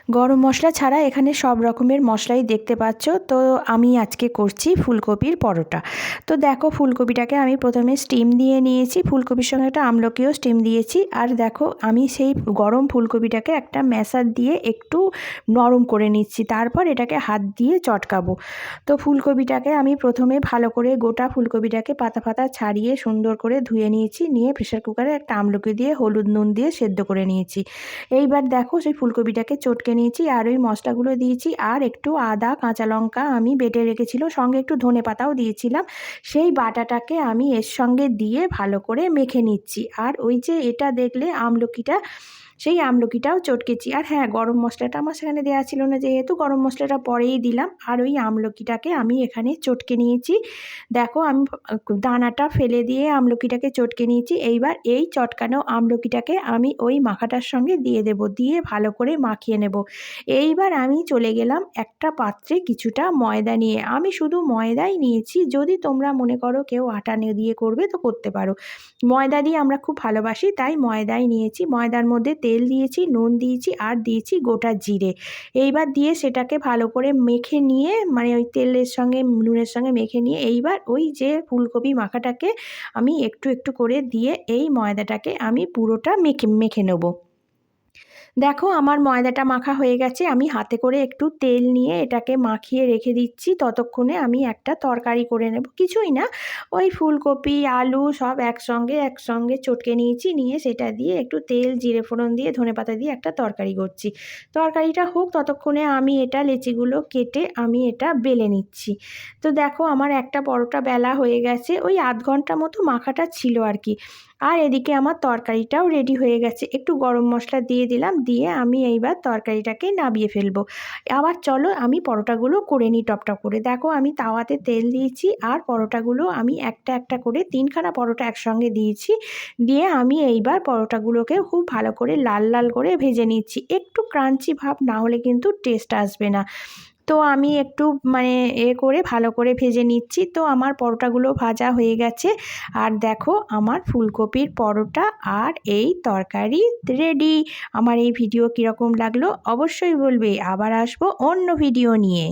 গরম মশলা ছাড়া এখানে সব রকমের মশলাই দেখতে পাচ্ছ। তো আমি আজকে করছি ফুলকপির পরোটা। তো দেখো, ফুলকপিটাকে আমি প্রথমে স্টিম দিয়ে নিয়েছি, ফুলকপির সঙ্গে একটা আমলকিও স্টিম দিয়েছি। আর দেখো, আমি সেই গরম ফুলকপিটাকে একটা ম্যাশার দিয়ে একটু নরম করে নিচ্ছি, তারপর এটাকে হাত দিয়ে চটকাবো। তো ফুলকপিটাকে আমি প্রথমে ভালো করে গোটা ফুলকপিটাকে পাতা পাতা ছাড়িয়ে সুন্দর করে ধুয়ে নিয়েছি, নিয়ে প্রেশার কুকারে একটা আমলকি দিয়ে হলুদ নুন দিয়ে সেদ্ধ করে নিয়েছি। এইবার দেখো, সেই ফুলকপিটাকে চটকে নিয়েছি আর ওই মশলাগুলো দিয়েছি, আর একটু আদা কাঁচা লঙ্কা আমি বেটে রেখেছিল, সঙ্গে একটু ধনেপাতাও দিয়েছিলাম। সেই বাটাটাকে আমি এর সঙ্গে দিয়ে ভালো করে মেখে নিচ্ছি। আর ওই যে এটা দেখলে আমলকিটা, সেই আমলকিটাও চটকেছি। আর হ্যাঁ, গরম মশলাটা আমার সেখানে দেওয়া ছিল না, যেহেতু গরম মশলাটা পরেই দিলাম। আর ওই আমলকিটাকে আমি এখানে চটকে নিয়েছি। দেখো, আমি দানাটা ফেলে দিয়ে আমলকিটাকে চটকে নিয়েছি। এইবার এই চটকানো আমলকিটাকে আমি ওই মাখাটার সঙ্গে দিয়ে দেব, দিয়ে ভালো করে মাখিয়ে নেব। এইবার আমি চলে গেলাম একটা পাত্রে কিছুটা ময়দা নিয়ে। আমি শুধু ময়দাই নিয়েছি, যদি তোমরা মনে করো কেউ আটা দিয়ে করবে তো করতে পারো। ময়দা দিয়ে আমরা খুব ভালোবাসি, তাই ময়দাই নিয়েছি। ময়দার মধ্যে তেল দিয়েছি, নুন দিয়েছি, আর দিয়েছি গোটা জিরে। এইবার দিয়ে সেটাকে ভালো করে মেখে নিয়ে, মানে ওই তেলের সঙ্গে নুনের সঙ্গে মেখে নিয়ে, এইবার ওই যে ফুলকপি মাখাটাকে আমি একটু একটু করে দিয়ে এই ময়দাটাকে আমি পুরোটা মেখে নেব। দেখো, আমার ময়দাটা মাখা হয়ে গেছে। আমি হাতে করে একটু তেল নিয়ে এটাকে মাখিয়ে রেখে দিচ্ছি। ততক্ষণে আমি একটা তরকারি করে নেব। কিছুই না, ওই ফুলকপি আলু সব একসঙ্গে চটকে নিয়েছি, নিয়ে সেটা দিয়ে একটু তেল জিরে ফোড়ন দিয়ে ধনেপাতা দিয়ে একটা তরকারি করছি। তরকারিটা হোক, ততক্ষণে আমি এটা লেচিগুলো কেটে আমি এটা বেলে নিচ্ছি। তো দেখো, আমার একটা পরোটা বেলা হয়ে গেছে, ওই আধ ঘন্টা মতো মাখাটা ছিল আর কি। আর এদিকে আমার তরকারিটাও রেডি হয়ে গেছে। একটু গরম মশলা দিয়ে দিলাম, দিয়ে আমি এইবার তরকারিটাকে নামিয়ে ফেলবো। আবার চলো আমি পরোটাগুলো করে নিই টপটপ করে। দেখো, আমি তাওয়াতে তেল দিয়েছি, আর পরোটাগুলো আমি একটা একটা করে 3খানা পরোটা একসঙ্গে দিয়েছি। দিয়ে আমি এইবার পরোটাগুলোকে খুব ভালো করে লাল লাল করে ভেজে নিচ্ছি। একটু ক্রাঞ্চি ভাব না হলে কিন্তু টেস্ট আসবে না। তো আমি একটু মানে করে ভালো করে ভেজে নিচ্ছি। তো আমার পরোটাগুলো ভাজা হয়ে গেছে। আর দেখো, আমার ফুলকপির পরোটা আর এই তরকারি রেডি। আমার এই ভিডিও কীরকম লাগলো অবশ্যই বলবে। আবার আসবো অন্য ভিডিও নিয়ে।